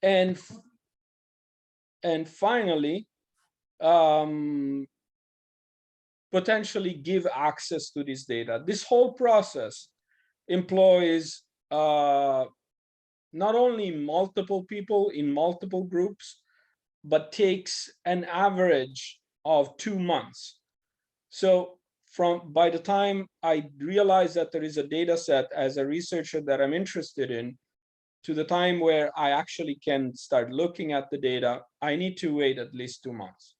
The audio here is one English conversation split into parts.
And finally, potentially give access to this data. This whole process employs not only multiple people in multiple groups, but takes an average of 2 months. So by the time I realize that there is a data set as a researcher that I'm interested in, to the time where I actually can start looking at the data, I need to wait at least 2 months.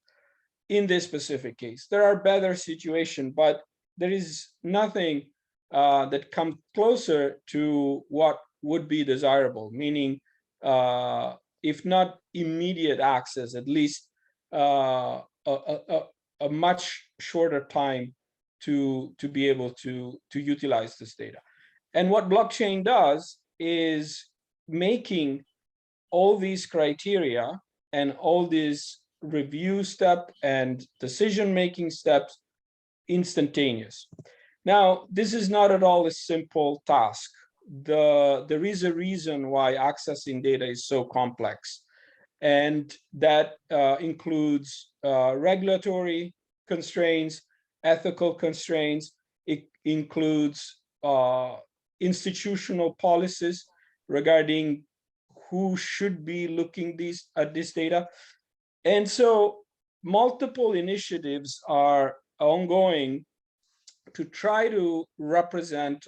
In this specific case, there are better situations, but there is nothing that comes closer to what would be desirable, meaning if not immediate access, at least a much shorter time to be able to utilize this data. And what blockchain does is making all these criteria and all these review step and decision-making steps instantaneous. Now, this is not at all a simple task. There is a reason why accessing data is so complex, and that includes regulatory constraints, ethical constraints. It includes institutional policies regarding who should be looking at this data. And so multiple initiatives are ongoing to try to represent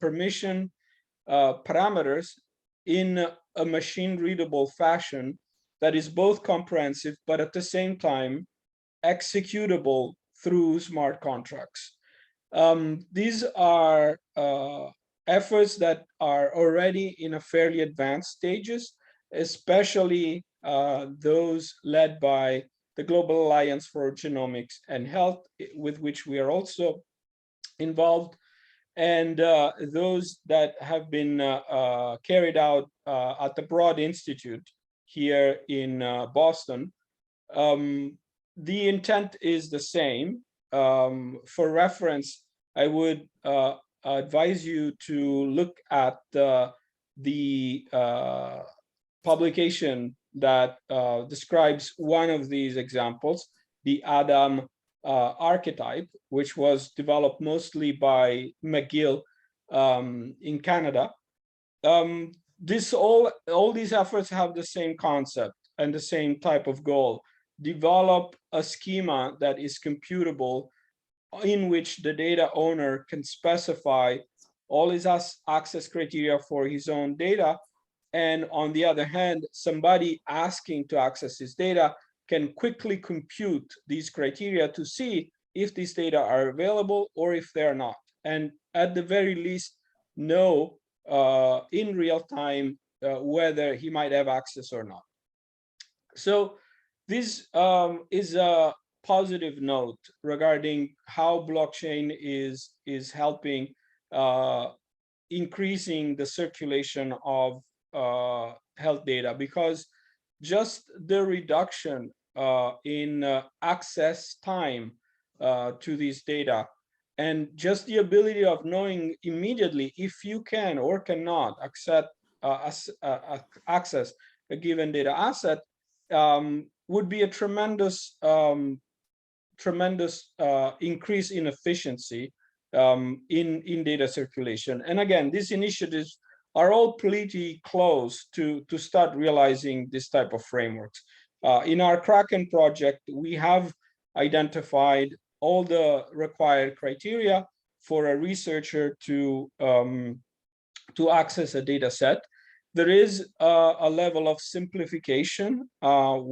permission parameters in a machine readable fashion that is both comprehensive, but at the same time executable through smart contracts. These are efforts that are already in a fairly advanced stages, especially those led by the Global Alliance for Genomics and Health, with which we are also involved, and those that have been carried out at the Broad Institute here in Boston. The intent is the same. For reference, I would advise you to look at the publication that describes one of these examples, the Adam archetype, which was developed mostly by McGill in Canada. All these efforts have the same concept and the same type of goal: develop a schema that is computable, in which the data owner can specify all his access criteria for his own data. And on the other hand, somebody asking to access his data can quickly compute these criteria to see if these data are available or if they're not. And at the very least, know in real time whether he might have access or not. So this is a positive note regarding how blockchain is helping increasing the circulation of health data, because just the reduction in access time to these data, and just the ability of knowing immediately if you can or cannot access a given data asset would be a tremendous increase in efficiency in data circulation. And again, these initiatives are all pretty close to start realizing this type of frameworks. In our Kraken project, we have identified all the required criteria for a researcher to access a data set. There is a level of simplification,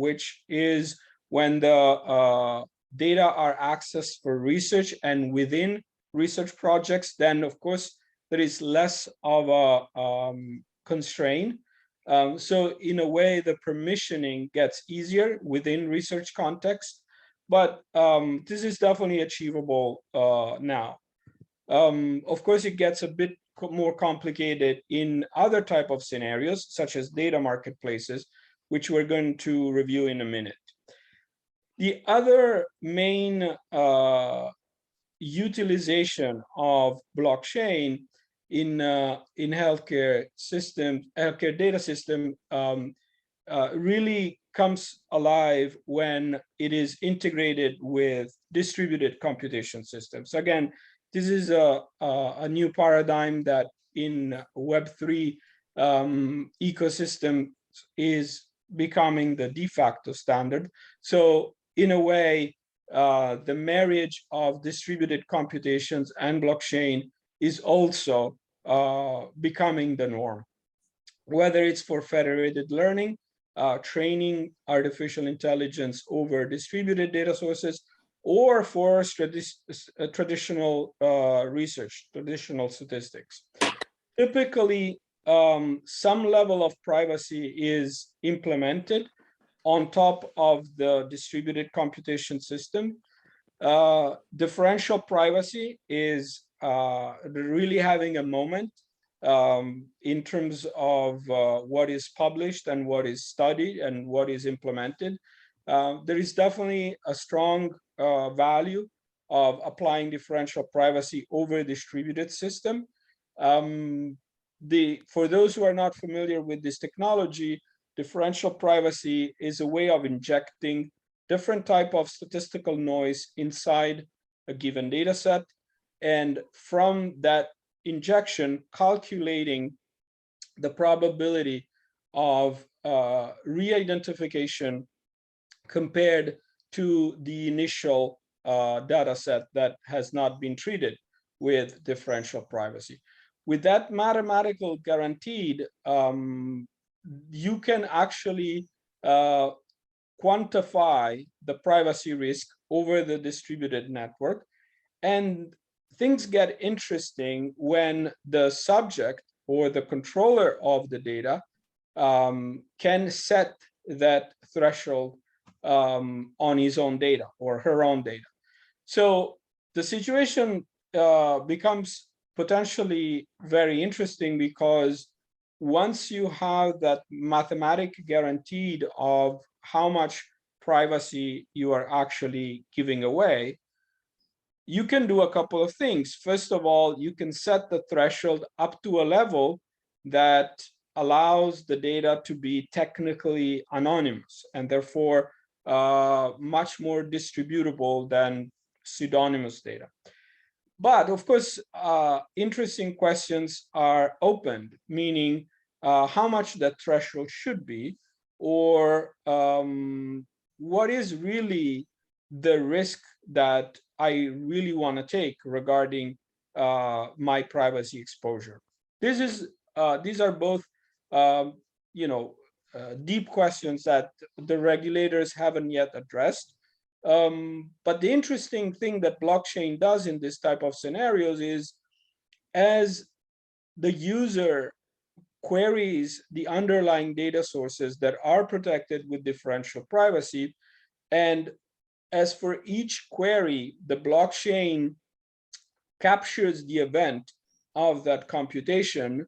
which is when the data are accessed for research and within research projects, then of course there is less of a constraint. So in a way, the permissioning gets easier within research context, but this is definitely achievable now. Of course, it gets a bit more complicated in other type of scenarios, such as data marketplaces, which we're going to review in a minute. The other main utilization of blockchain in healthcare systems, healthcare data system, really comes alive when it is integrated with distributed computation systems. Again, this is a new paradigm that in Web3 ecosystem is becoming the de facto standard. So in a way, the marriage of distributed computations and blockchain is also becoming the norm, whether it's for federated learning, training artificial intelligence over distributed data sources, or for traditional research, traditional statistics. Typically, some level of privacy is implemented on top of the distributed computation system. Differential privacy is really having a moment in terms of what is published and what is studied and what is implemented. There is definitely a strong value of applying differential privacy over a distributed system. For those who are not familiar with this technology, differential privacy is a way of injecting different type of statistical noise inside a given data set, and from that injection, calculating the probability of re-identification compared to the initial data set that has not been treated with differential privacy. With that mathematical guaranteed, you can actually quantify the privacy risk over the distributed network. And things get interesting when the subject or the controller of the data can set that threshold on his own data or her own data. So the situation becomes potentially very interesting, because once you have that mathematic guaranteed of how much privacy you are actually giving away, you can do a couple of things. First of all, you can set the threshold up to a level that allows the data to be technically anonymous and therefore much more distributable than pseudonymous data. But of course, interesting questions are opened, meaning how much that threshold should be, or what is really the risk that I really want to take regarding my privacy exposure. These are both, deep questions that the regulators haven't yet addressed. But the interesting thing that blockchain does in this type of scenarios is, as the user queries the underlying data sources that are protected with differential privacy, and as for each query, the blockchain captures the event of that computation,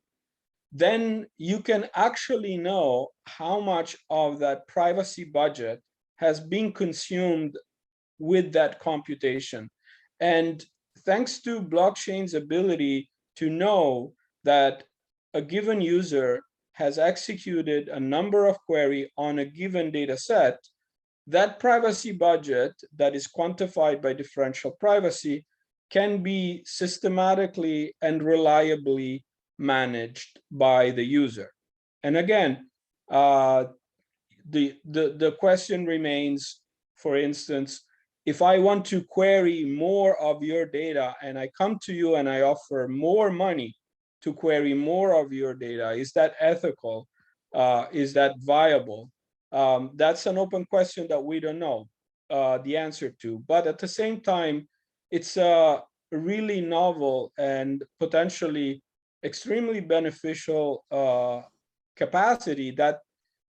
then you can actually know how much of that privacy budget has been consumed with that computation. And thanks to blockchain's ability to know that a given user has executed a number of queries on a given data set, that privacy budget that is quantified by differential privacy can be systematically and reliably managed by the user. And again, the question remains, for instance, if I want to query more of your data and I come to you and I offer more money to query more of your data, is that ethical? Is that viable? That's an open question that we don't know the answer to. But at the same time, it's a really novel and potentially extremely beneficial capacity that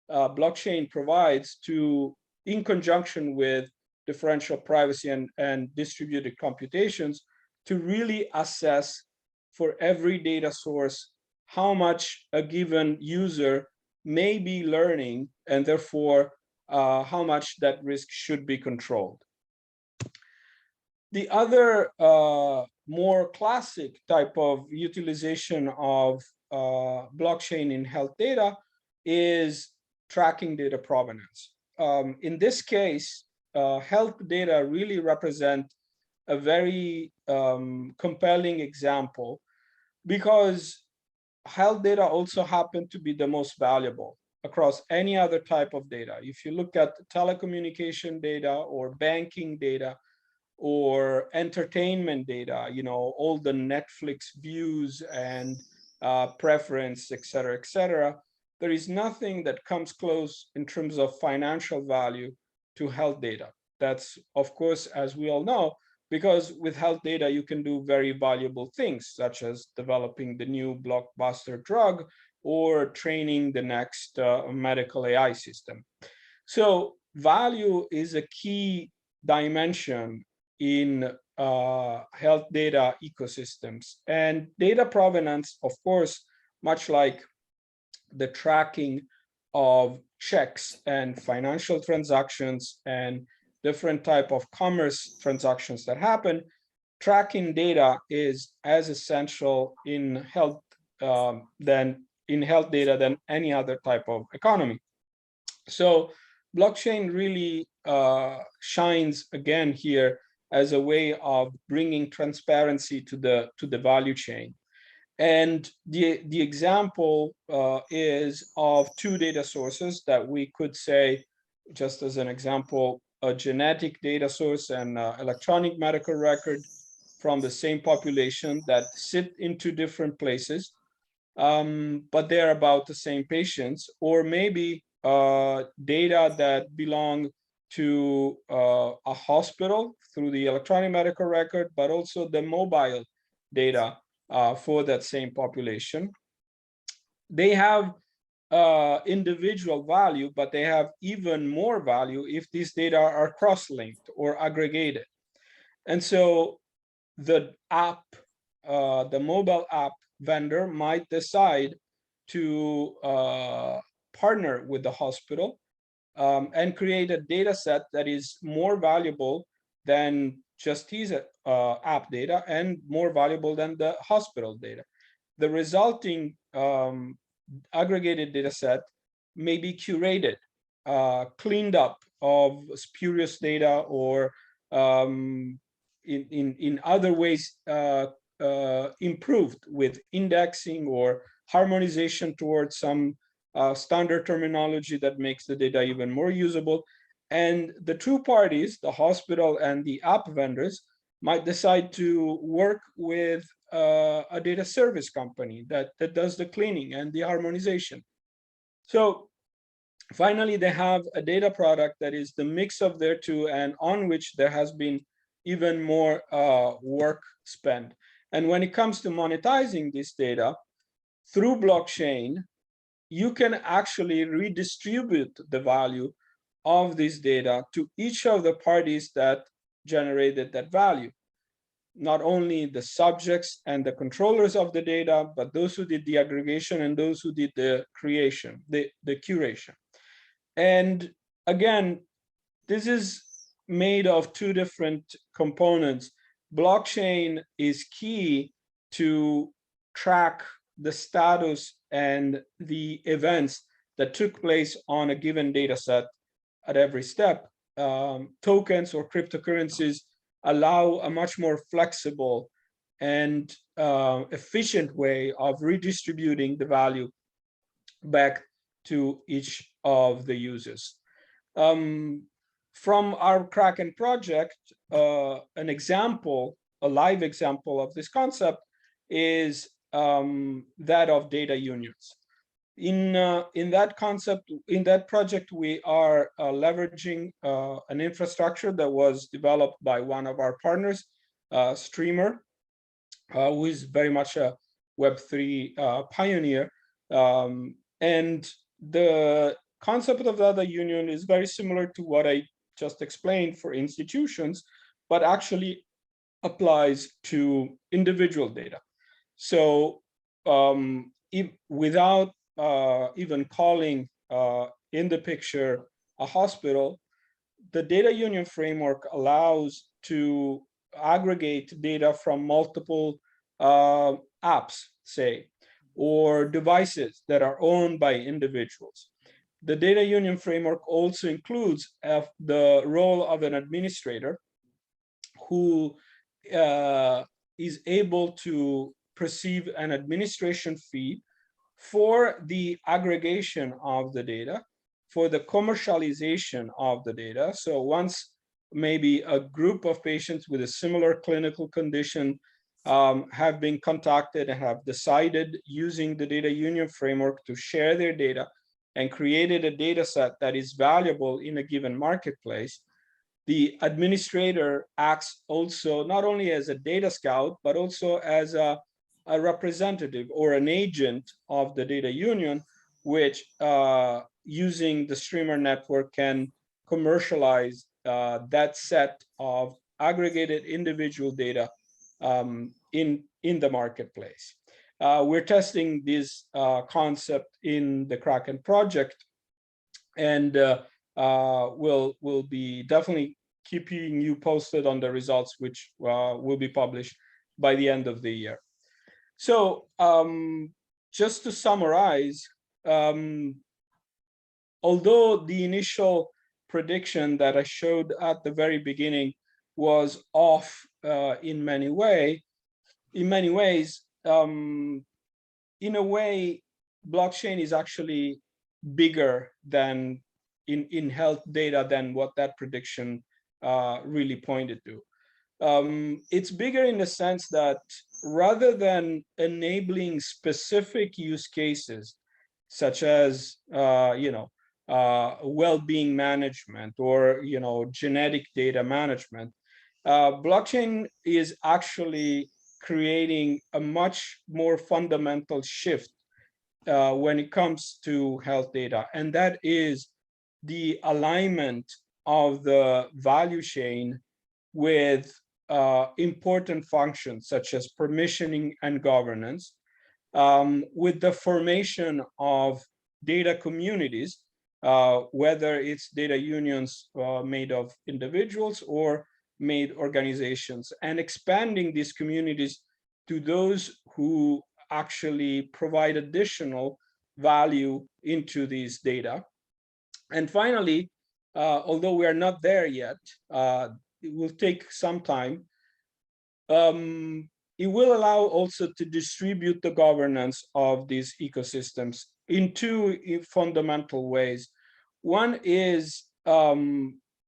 blockchain provides to, in conjunction with differential privacy and distributed computations, to really assess for every data source how much a given user may be learning, and therefore how much that risk should be controlled. The other more classic type of utilization of blockchain in health data is tracking data provenance. In this case, health data really represent a very compelling example, because health data also happen to be the most valuable across any other type of data. If you look at telecommunication data or banking data or entertainment data, all the Netflix views and preference, et cetera, there is nothing that comes close in terms of financial value to health data. That's, of course, as we all know, because with health data, you can do very valuable things, such as developing the new blockbuster drug or training the next medical AI system. So value is a key dimension in health data ecosystems. And data provenance, of course, much like the tracking of checks and financial transactions and different type of commerce transactions that happen, tracking data is as essential in health data than any other type of economy. So blockchain really shines again here as a way of bringing transparency to the value chain. And the example is of two data sources that we could say, just as an example, a genetic data source and electronic medical record from the same population that sit in two different places, but they're about the same patients, or maybe data that belong to a hospital through the electronic medical record, but also the mobile data for that same population. They have individual value, but they have even more value if these data are cross-linked or aggregated. And so the app, the mobile app vendor might decide to partner with the hospital and create a data set that is more valuable than just his app data and more valuable than the hospital data. The resulting aggregated data set may be curated, cleaned up of spurious data, or in other ways improved with indexing or harmonization towards some standard terminology that makes the data even more usable. And the two parties, the hospital and the app vendors, might decide to work with a data service company that does the cleaning and the harmonization. So finally, they have a data product that is the mix of their two, and on which there has been even more work spent. And when it comes to monetizing this data through blockchain, you can actually redistribute the value of this data to each of the parties that generated that value. Not only the subjects and the controllers of the data, but those who did the aggregation and those who did the creation, the curation. And again, this is made of two different components. Blockchain is key to track the status and the events that took place on a given data set at every step. Tokens or cryptocurrencies allow a much more flexible and efficient way of redistributing the value back to each of the users. From our Kraken project, an example, a live example of this concept is that of data unions. In that concept, in that project, we are leveraging an infrastructure that was developed by one of our partners, Streamer, who is very much a Web3 pioneer. And the concept of data union is very similar to what I just explained for institutions, but actually applies to individual data. So without even calling in the picture a hospital, the data union framework allows to aggregate data from multiple apps, say, or devices that are owned by individuals. The data union framework also includes the role of an administrator who is able to perceive an administration fee for the aggregation of the data, for the commercialization of the data. So once maybe a group of patients with a similar clinical condition have been contacted and have decided using the data union framework to share their data and created a data set that is valuable in a given marketplace, the administrator acts also not only as a data scout, but also as a representative or an agent of the data union, which using the streamer network can commercialize that set of aggregated individual data in the marketplace. We're testing this concept in the Kraken project, and we'll be definitely keeping you posted on the results, which will be published by the end of the year. So just to summarize, although the initial prediction that I showed at the very beginning was off in many ways, in a way, blockchain is actually bigger than in health data than what that prediction really pointed to. It's bigger in the sense that rather than enabling specific use cases, such as well-being management or genetic data management, blockchain is actually creating a much more fundamental shift when it comes to health data, and that is the alignment of the value chain with important functions such as permissioning and governance, with the formation of data communities, whether it's data unions made of individuals or made organizations, and expanding these communities to those who actually provide additional value into these data. And finally, although we are not there yet, it will take some time, it will allow also to distribute the governance of these ecosystems in two fundamental ways. One is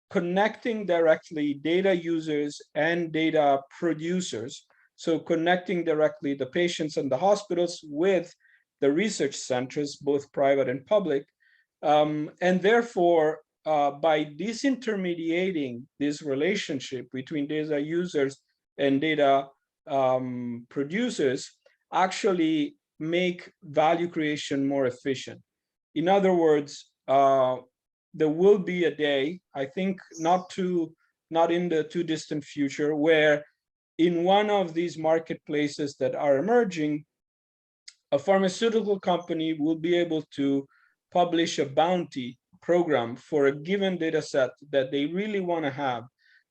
connecting directly data users and data producers. So connecting directly the patients and the hospitals with the research centers, both private and public. And therefore, by disintermediating this relationship between data users and data producers, actually make value creation more efficient. In other words, there will be a day, I think not in the too distant future, where in one of these marketplaces that are emerging, a pharmaceutical company will be able to publish a bounty program for a given data set that they really want to have,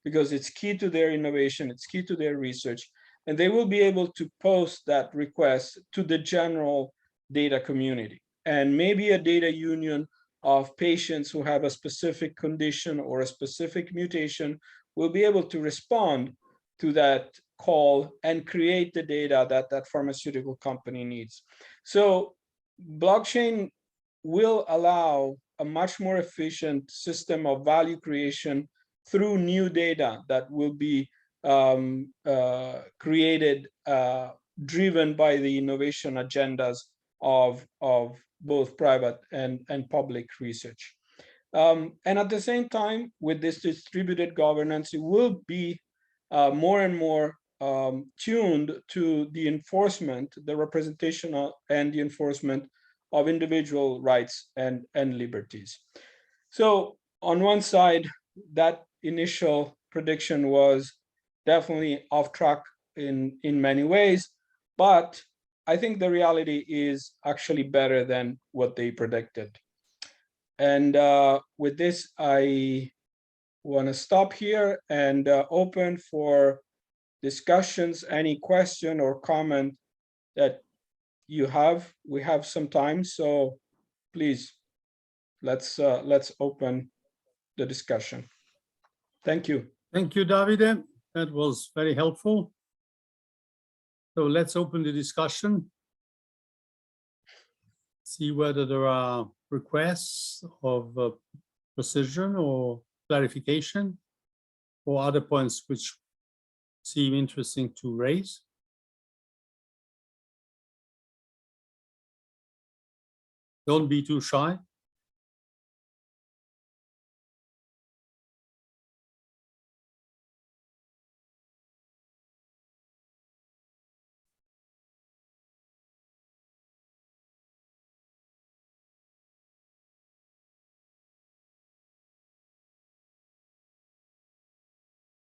because it's key to their innovation, it's key to their research, and they will be able to post that request to the general data community. And maybe a data union of patients who have a specific condition or a specific mutation will be able to respond to that call and create the data that that pharmaceutical company needs. So blockchain will allow a much more efficient system of value creation through new data that will be created, driven by the innovation agendas of both private and public research. And at the same time, with this distributed governance, it will be more and more tuned to the enforcement, the representation and the enforcement of individual rights and liberties. So on one side, that initial prediction was definitely off track in many ways, but I think the reality is actually better than what they predicted. And with this, I want to stop here and open for discussions, any question or comment that you have. We have some time, so please, let's open the discussion. Thank you. Thank you, Davide. That was very helpful. So let's open the discussion. See whether there are requests of precision or clarification or other points which seem interesting to raise. Don't be too shy.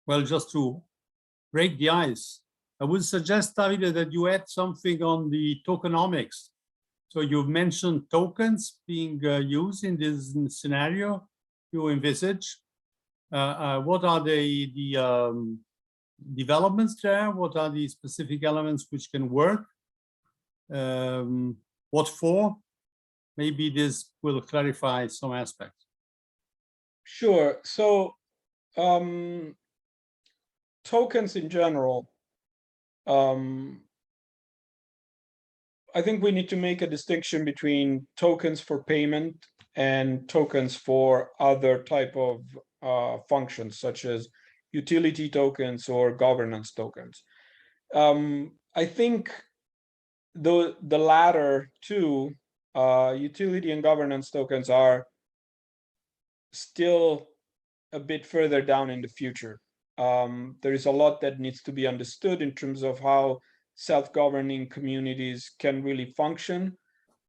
Well, just to break the ice, I would suggest, Davide, that you add something on the tokenomics. So you've mentioned tokens being used in this scenario you envisage. What are the developments there? What are the specific elements which can work? What for? Maybe this will clarify some aspects. Sure. So tokens in general, I think we need to make a distinction between tokens for payment and tokens for other type of functions, such as utility tokens or governance tokens. I think the latter two, utility and governance tokens, are still a bit further down in the future. There is a lot that needs to be understood in terms of how self-governing communities can really function,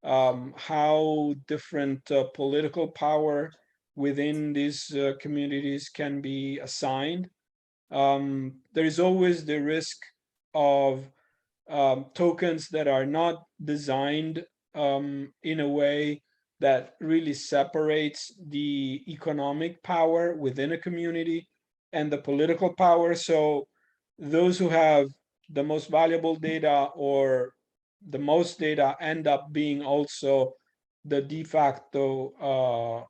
how different political power within these communities can be assigned. There is always the risk of tokens that are not designed in a way that really separates the economic power within a community and the political power. So those who have the most valuable data or the most data end up being also the de facto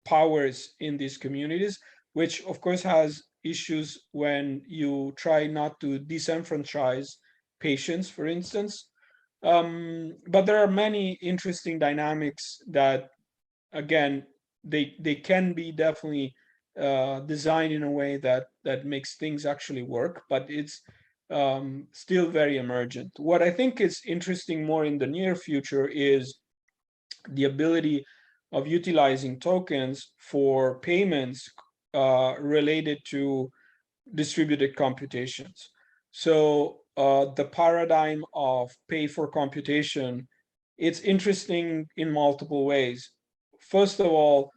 powers in these communities, which of course has issues when you try not to disenfranchise patients, for instance. But there are many interesting dynamics that, again, they can be definitely designed in a way that makes things actually work, but it's still very emergent. What I think is interesting more in the near future is the ability of utilizing tokens for payments related to distributed computations. So the paradigm of pay for computation, it's interesting in multiple ways. First of all,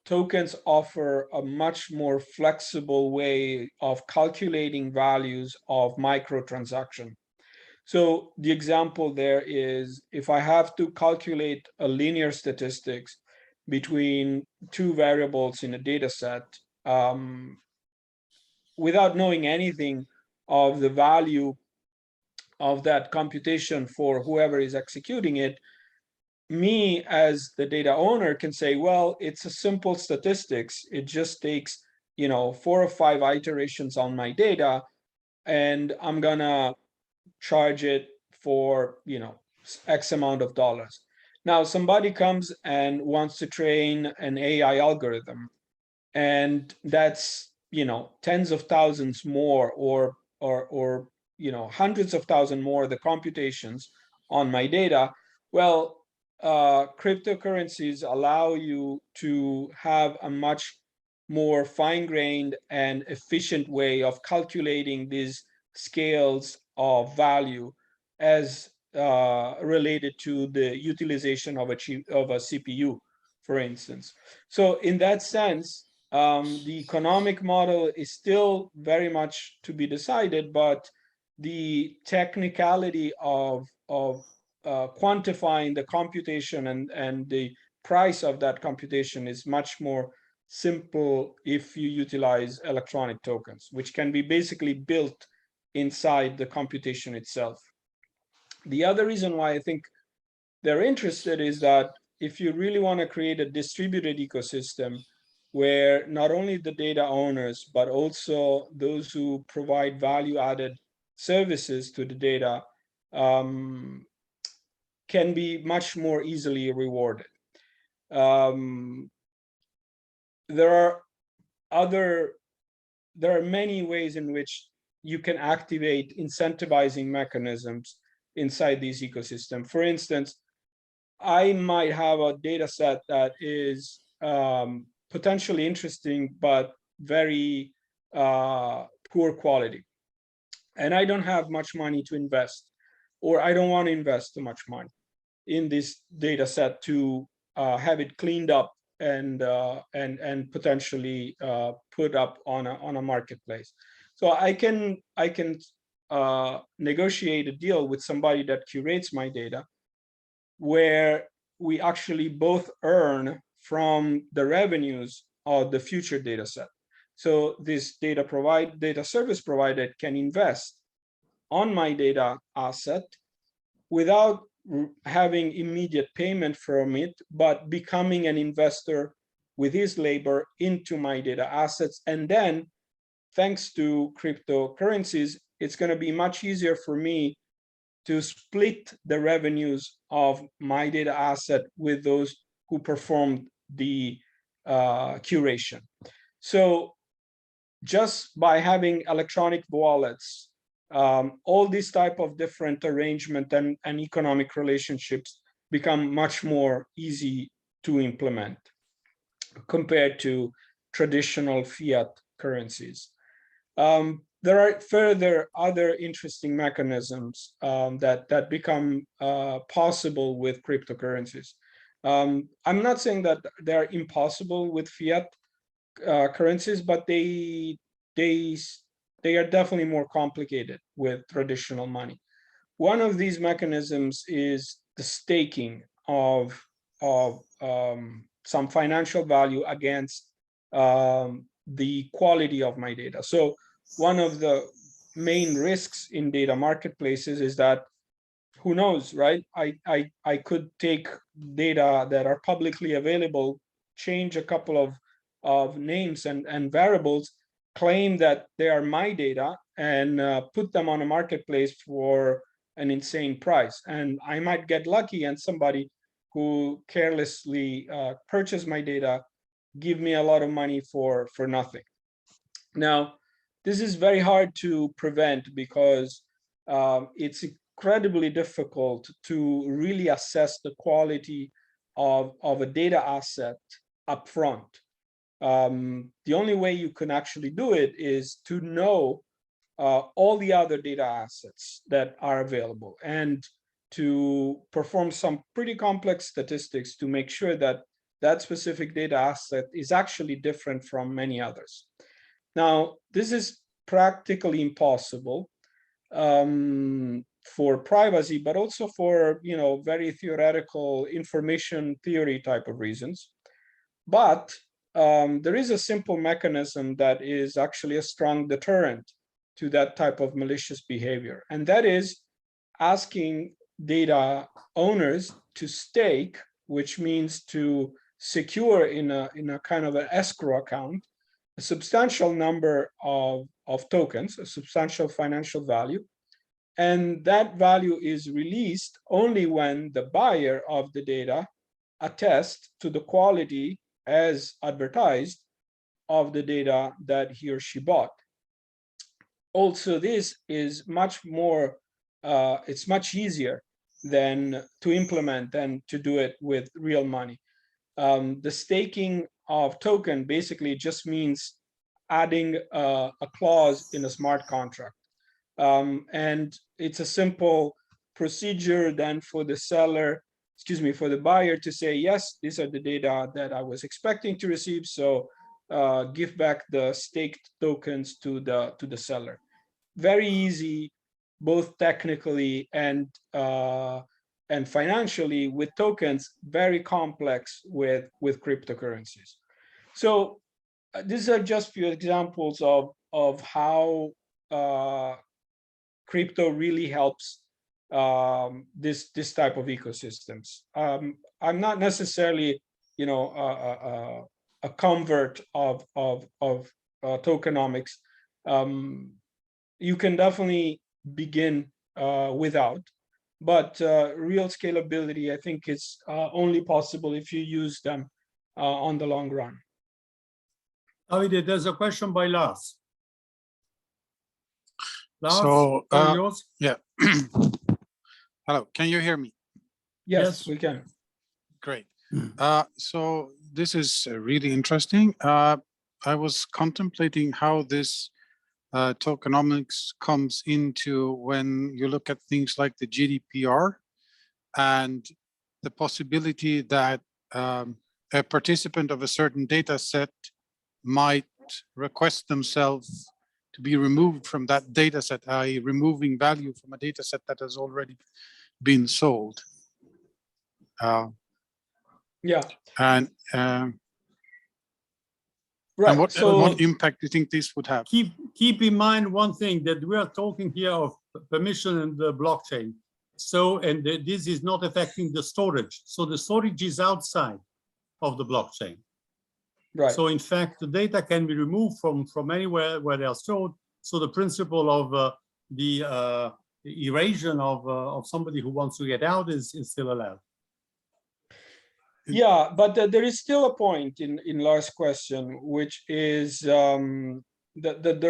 tokens offer a much more flexible way of calculating values of microtransaction. So the example there is, if I have to calculate a linear statistics between two variables in a data set, without knowing anything of the value of that computation for whoever is executing it, me as the data owner can say, well, it's a simple statistics. It just takes, 4 or 5 iterations on my data, and I'm gonna charge it for, X amount of dollars. Now, somebody comes and wants to train an AI algorithm, and that's, tens of thousands more, or hundreds of thousands more, the computations on my data. Well, cryptocurrencies allow you to have a much more fine-grained and efficient way of calculating these scales of value as related to the utilization of a CPU, for instance. So in that sense, the economic model is still very much to be decided, but the technicality of quantifying the computation and the price of that computation is much more simple if you utilize electronic tokens, which can be basically built inside the computation itself. The other reason why I think they're interested is that if you really want to create a distributed ecosystem where not only the data owners, but also those who provide value-added services to the data can be much more easily rewarded. There are many ways in which you can activate incentivizing mechanisms inside these ecosystems. For instance, I might have a data set that is potentially interesting, but very poor quality. And I don't have much money to invest, or I don't want to invest too much money in this data set to have it cleaned up and potentially put up on a marketplace. So I can negotiate a deal with somebody that curates my data, where we actually both earn from the revenues of the future data set. So this data service provider can invest on my data asset without having immediate payment from it, but becoming an investor with his labor into my data assets. And then, thanks to cryptocurrencies, it's going to be much easier for me to split the revenues of my data asset with those who performed the curation. So just by having electronic wallets, all these type of different arrangement and economic relationships become much more easy to implement compared to traditional fiat currencies. There are further other interesting mechanisms that become possible with cryptocurrencies. I'm not saying that they're impossible with fiat currencies, but they are definitely more complicated with traditional money. One of these mechanisms is the staking of some financial value against the quality of my data. So one of the main risks in data marketplaces is that, who knows, right? I could take data that are publicly available, change a couple of names and variables, claim that they are my data, and put them on a marketplace for an insane price. And I might get lucky, and somebody who carelessly purchased my data give me a lot of money for nothing. Now, this is very hard to prevent because it's incredibly difficult to really assess the quality of a data asset upfront. The only way you can actually do it is to know all the other data assets that are available, and to perform some pretty complex statistics to make sure that that specific data asset is actually different from many others. Now, this is practically impossible for privacy, but also for, very theoretical information theory type of reasons. But there is a simple mechanism that is actually a strong deterrent to that type of malicious behavior. And that is asking data owners to stake, which means to secure in a kind of an escrow account, a substantial number of tokens, a substantial financial value. And that value is released only when the buyer of the data attests to the quality as advertised of the data that he or she bought. Also, this is much more, it's much easier than to implement than to do it with real money. The staking of token basically just means adding a clause in a smart contract. And it's a simple procedure then for the seller, for the buyer to say, yes, these are the data that I was expecting to receive, so give back the staked tokens to the seller. Very easy, both technically and financially. With tokens, very complex with cryptocurrencies. So these are just few examples of how crypto really helps this type of ecosystems. I'm not necessarily, you know, a convert of tokenomics. You can definitely begin without, but real scalability, I think, is only possible if you use them on the long run. Davide, there's a question by Lars. Lars, So, yours? yeah. Hello, can you hear me? Yes, Yes. we can. Great. So this is really interesting. I was contemplating how this tokenomics comes into when you look at things like the GDPR and the possibility that a participant of a certain data set might request themselves to be removed from that data set, i.e. removing value from a data set that has already been sold. Yeah. And Right. what So impact do you think this would have? Keep in mind one thing, that we are talking here of permission and the blockchain. So, and this is not affecting the storage. So the storage is outside of the blockchain. right. So in fact, the data can be removed from anywhere where they are stored. So the principle of the evasion of somebody who wants to get out is still allowed. Yeah, but there is still a point in Lars' question, which is the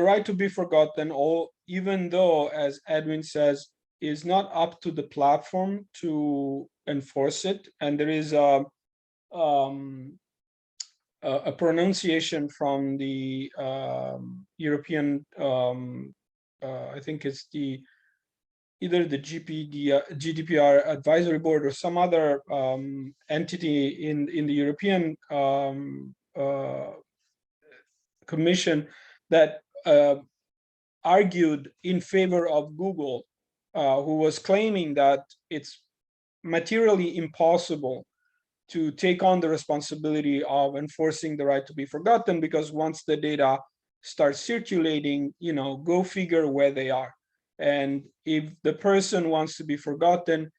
right to be forgotten, or even though, as Edwin says, is not up to the platform to enforce it, and there is a pronunciation from the European, I think it's either the GDPR advisory board or some other entity in the European Commission that argued in favor of Google, who was claiming that it's materially impossible to take on the responsibility of enforcing the right to be forgotten, because once the data starts circulating, you know, go figure where they are. And if the person wants to be forgotten,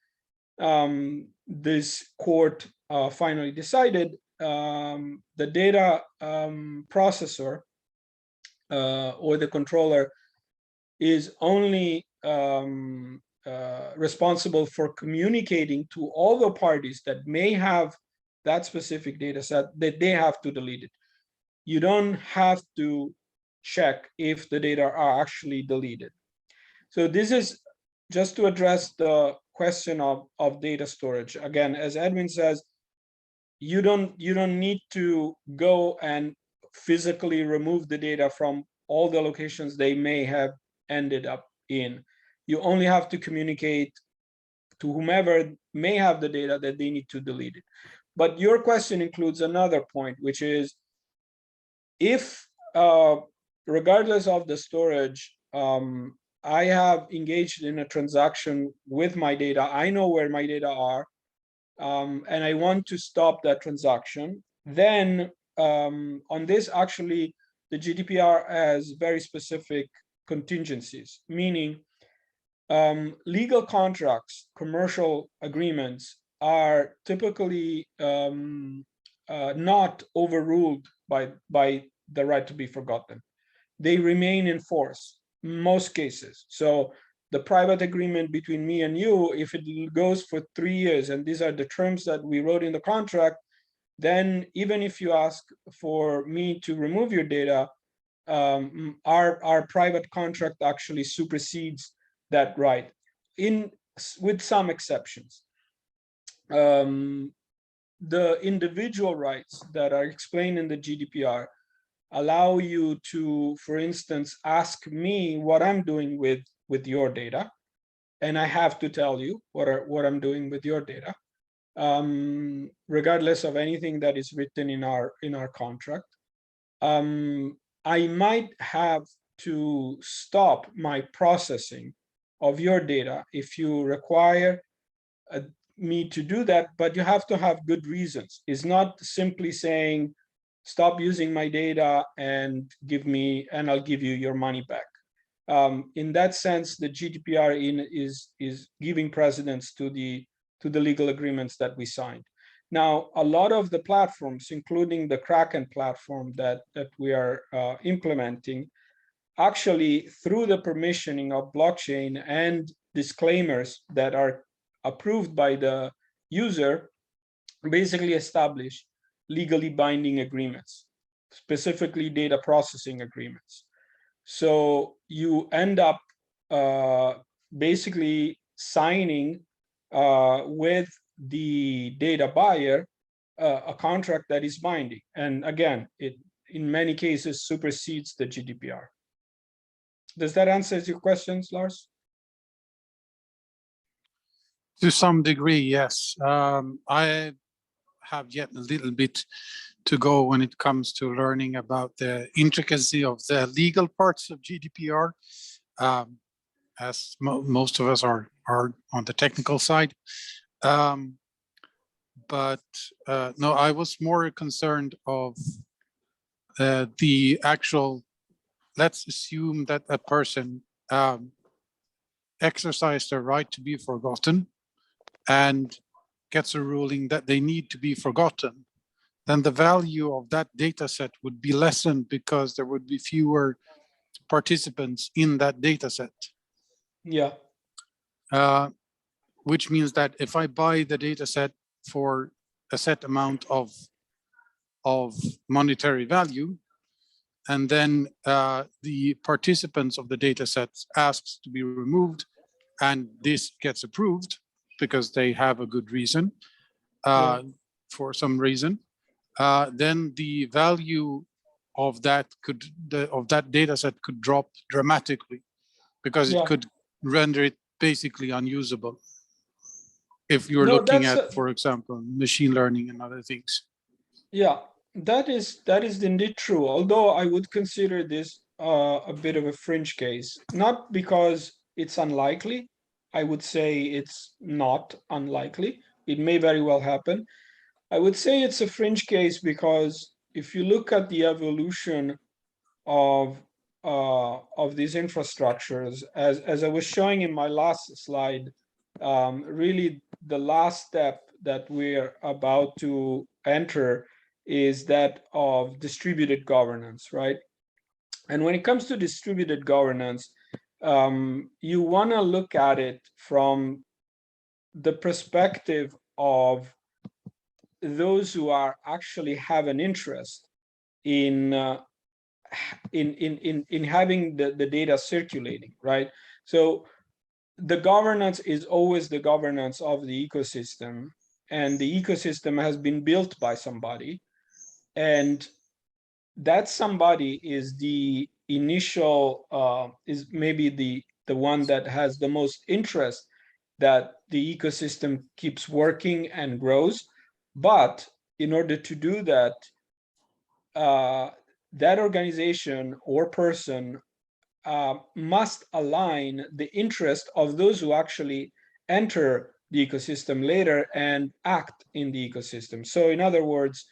this court finally decided the data processor or the controller is only responsible for communicating to all the parties that may have that specific data set that they have to delete it. You don't have to check if the data are actually deleted. So this is just to address the question of data storage. Again, as Edwin says, you don't need to go and physically remove the data from all the locations they may have ended up in. You only have to communicate to whomever may have the data that they need to delete it. But your question includes another point, which is if, regardless of the storage, I have engaged in a transaction with my data, I know where my data are, and I want to stop that transaction, then on this, actually, the GDPR has very specific contingencies, meaning legal contracts, commercial agreements are typically not overruled by the right to be forgotten. They remain in force in most cases. So the private agreement between me and you, if it goes for 3 years, and these are the terms that we wrote in the contract, then even if you ask for me to remove your data, our private contract actually supersedes that right, with some exceptions. The individual rights that are explained in the GDPR allow you to, for instance, ask me what I'm doing with your data, and I have to tell you what I'm doing with your data, regardless of anything that is written in our contract. I might have to stop my processing of your data if you require me to do that, but you have to have good reasons. It's not simply saying, stop using my data and I'll give you your money back. In that sense, the GDPR is giving precedence to the legal agreements that we signed. Now, a lot of the platforms, including the Kraken platform that we are implementing, actually through the permissioning of blockchain and disclaimers that are approved by the user, basically establish legally binding agreements, specifically data processing agreements. So you end up basically signing with the data buyer a contract that is binding. And again, it in many cases supersedes the GDPR. Does that answer your questions, Lars? To some degree, yes. I have yet a little bit to go when it comes to learning about the intricacy of the legal parts of GDPR, as most of us are on the technical side. But no, I was more concerned of the actual, let's assume that a person exercised their right to be forgotten and gets a ruling that they need to be forgotten, then the value of that data set would be lessened because there would be fewer participants in that data set. Yeah. Which means that if I buy the data set for a set amount of monetary value, and then the participants of the data sets asks to be removed, and this gets approved because they have a good reason, for some reason, then the value of that data set could drop dramatically, because it could render it basically unusable if you're looking at, for example, machine learning and other things. Yeah, that is indeed true, although I would consider this a bit of a fringe case, not because it's unlikely. I would say it's not unlikely. It may very well happen. I would say it's a fringe case because if you look at the evolution of these infrastructures, as I was showing in my last slide, really the last step that we're about to enter is that of distributed governance, right? And when it comes to distributed governance, you want to look at it from the perspective of those who are actually have an interest in having the data circulating, right? So the governance is always the governance of the ecosystem, and the ecosystem has been built by somebody, and that somebody is the initial is maybe the one that has the most interest that the ecosystem keeps working and grows. But in order to do that, that organization or person must align the interest of those who actually enter the ecosystem later and act in the ecosystem. So in other words,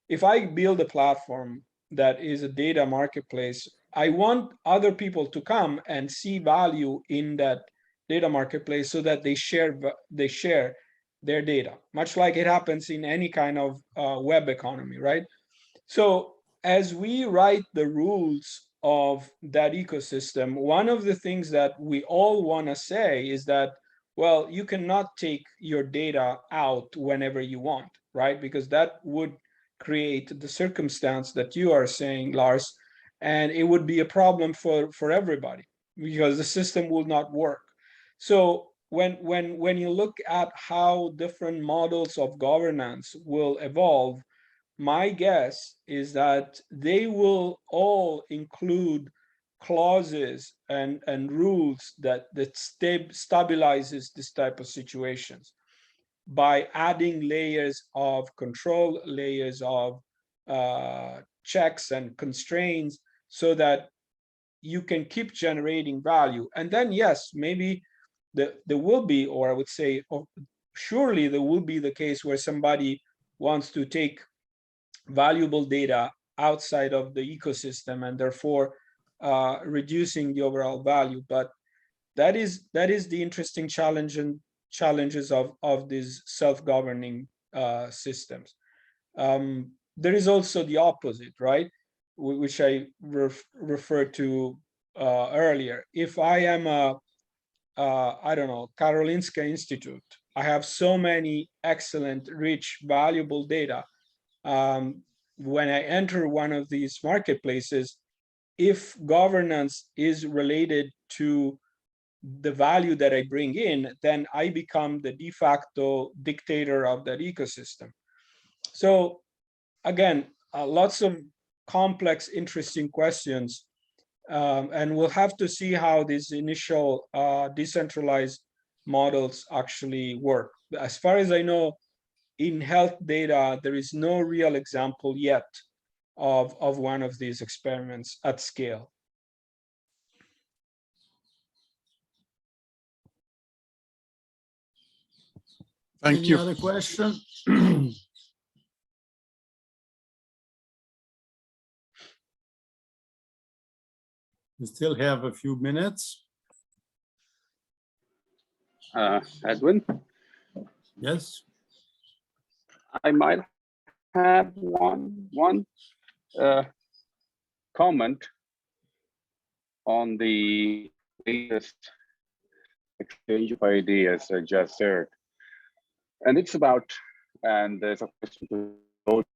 if I build a platform that is a data marketplace, I want other people to come and see value in that data marketplace so that they share their data, much like it happens in any kind of web economy, right? So as we write the rules of that ecosystem, one of the things that we all want to say is that, well, you cannot take your data out whenever you want, right? Because that would create the circumstance that you are saying, Lars, and it would be a problem for everybody because the system will not work. So when you look at how different models of governance will evolve, my guess is that they will all include clauses and rules that stabilizes this type of situations by adding layers of control, layers of checks and constraints, so that you can keep generating value. And then, yes, maybe there will be, or I would say, surely there will be the case where somebody wants to take valuable data outside of the ecosystem, and therefore reducing the overall value. But that is the interesting challenge and challenges of these self-governing systems. There is also the opposite, right? Which I referred to earlier. If I am I don't know, Karolinska Institute, I have so many excellent, rich, valuable data. When I enter one of these marketplaces, if governance is related to the value that I bring in, then I become the de facto dictator of that ecosystem. So again, lots of complex, interesting questions. And we'll have to see how these initial decentralized models actually work. As far as I know, in health data, there is no real example yet of one of these experiments at scale. Thank Any you. other question? We still have a few minutes. Edwin, Yes. I might have one comment on the latest exchange of ideas I just heard, and it's about, and there's a question to both,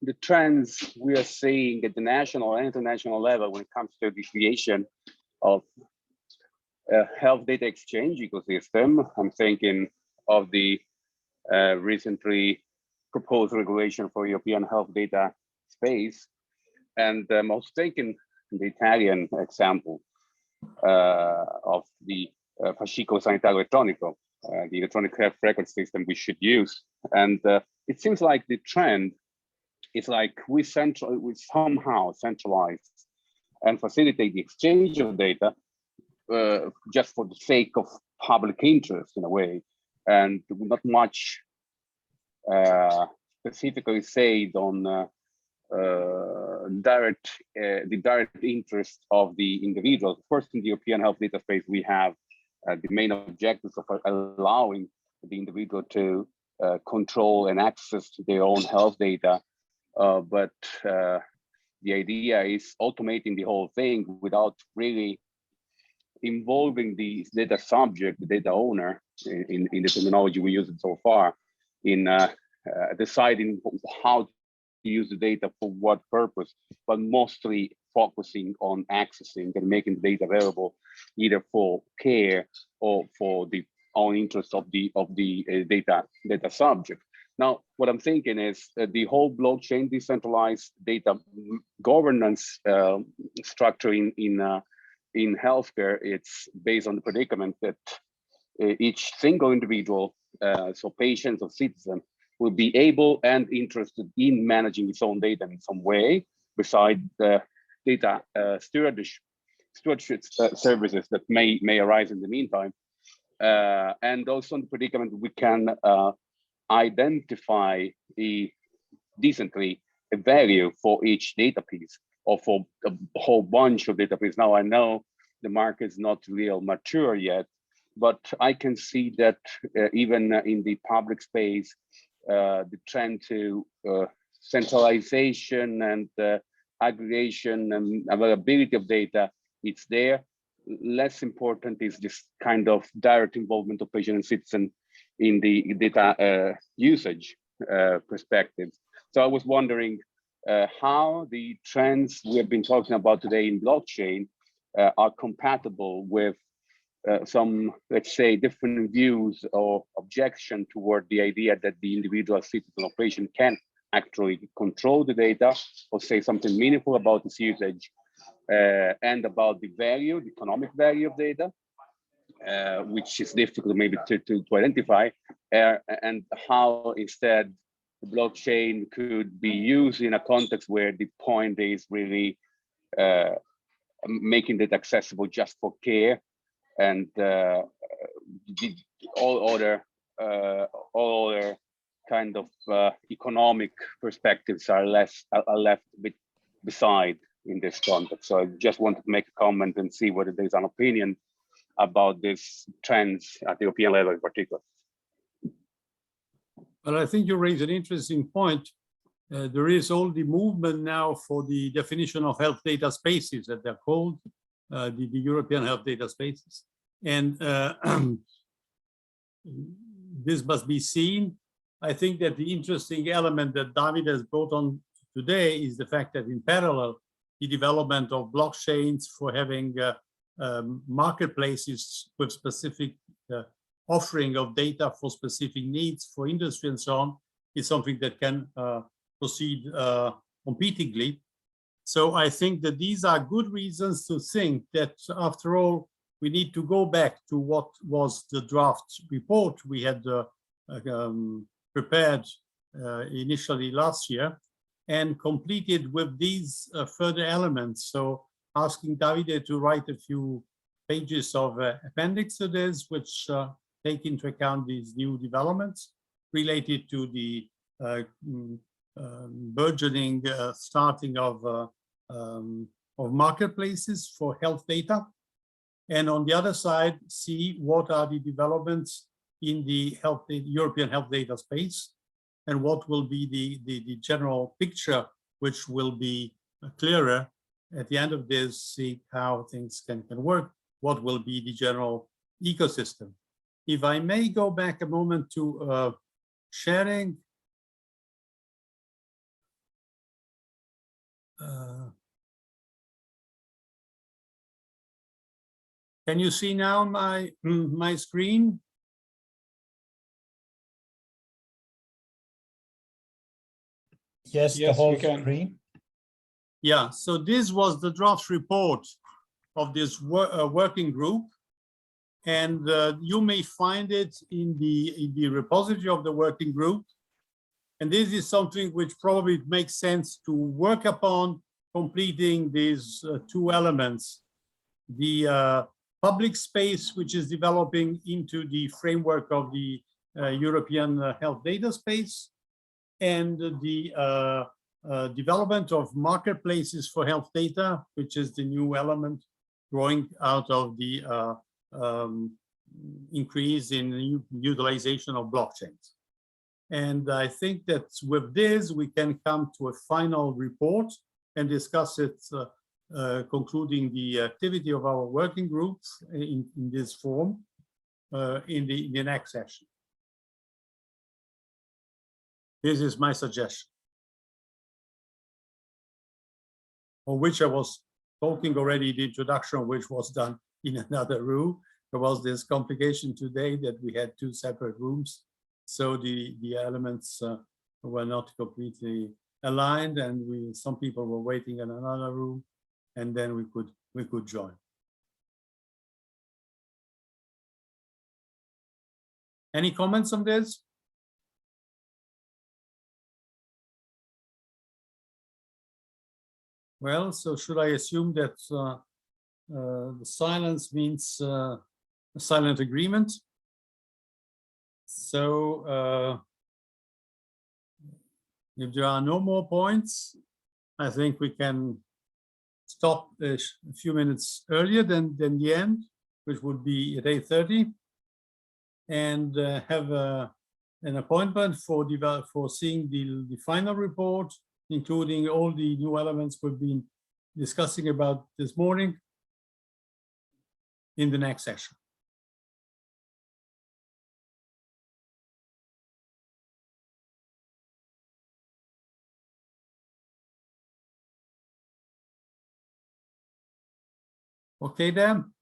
the trends we are seeing at the national and international level when it comes to the creation of a health data exchange ecosystem. I'm thinking of the recently proposed regulation for European health data space. And I was taking the Italian example of the fascicolo sanitario elettronico, the electronic health record system we should use. And it seems like the trend is like we somehow centralize and facilitate the exchange of data just for the sake of public interest in a way, and not much specifically said on the direct interest of the individual. First, in the European health data space, we have the main objectives of allowing the individual to control and access to their own health data, but the idea is automating the whole thing without really involving the data subject, the data owner, in the terminology we use it so far, in deciding how to use the data for what purpose, but mostly focusing on accessing and making the data available either for care or for the own interest of the data subject. Now, what I'm thinking is the whole blockchain decentralized data governance structure in healthcare, it's based on the predicament that each single individual, so patients or citizen, will be able and interested in managing its own data in some way, beside the data stewardship services that may arise in the meantime. And also in the predicament, we can identify decently a value for each data piece or for a whole bunch of data pieces. Now, I know the market is not real mature yet, but I can see that even in the public space, the trend to centralization and aggregation and availability of data, it's there. Less important is this kind of direct involvement of patient and citizen in the data usage perspective. So I was wondering how the trends we have been talking about today in blockchain are compatible with some, let's say, different views or objection toward the idea that the individual citizen or patient can actually control the data or say something meaningful about its usage and about the value, the economic value of data, which is difficult maybe to identify, and how instead the blockchain could be used in a context where the point is really making it accessible just for care, and all other kind of economic perspectives are left a bit beside in this context. So I just wanted to make a comment and see whether there's an opinion about these trends at the European level in particular. Well, I think you raise an interesting point. There is all the movement now for the definition of health data spaces that they're called, the European health data spaces. And this must be seen. I think that the interesting element that David has brought on today is the fact that in parallel, the development of blockchains for having marketplaces with specific offering of data for specific needs for industry and so on is something that can proceed competingly. So I think that these are good reasons to think that after all, we need to go back to what was the draft report we had prepared initially last year and completed with these further elements. So asking Davide to write a few pages of appendix to this, which take into account these new developments related to the burgeoning starting of marketplaces for health data. And on the other side, see what are the developments in the European health data space and what will be the general picture, which will be clearer at the end of this, see how things can work, what will be the general ecosystem. If I may go back a moment to sharing. Can you see now my screen? Yes, the Yes, whole we can. screen. Yeah, so this was the draft report of this working group. And you may find it in the repository of the working group. And this is something which probably makes sense to work upon completing these two elements. The public space, which is developing into the framework of the European health data space, and the development of marketplaces for health data, which is the new element growing out of the increase in utilization of blockchains. And I think that with this, we can come to a final report and discuss it, concluding the activity of our working groups in this form in the next session. This is my suggestion, on which I was talking already, the introduction, which was done in another room. There was this complication today that we had two separate rooms. So the elements were not completely aligned, and some people were waiting in another room, and then we could join. Any comments on this? Well, so should I assume that the silence means a silent agreement? So if there are no more points, I think we can stop a few minutes earlier than the end, which would be at 8:30, and have an appointment for seeing the final report, including all the new elements we've been discussing about this morning, in the next session. Okay, then.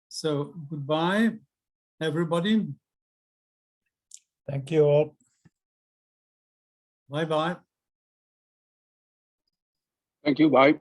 So goodbye, everybody. Thank you all. Bye-bye. Thank you. Bye.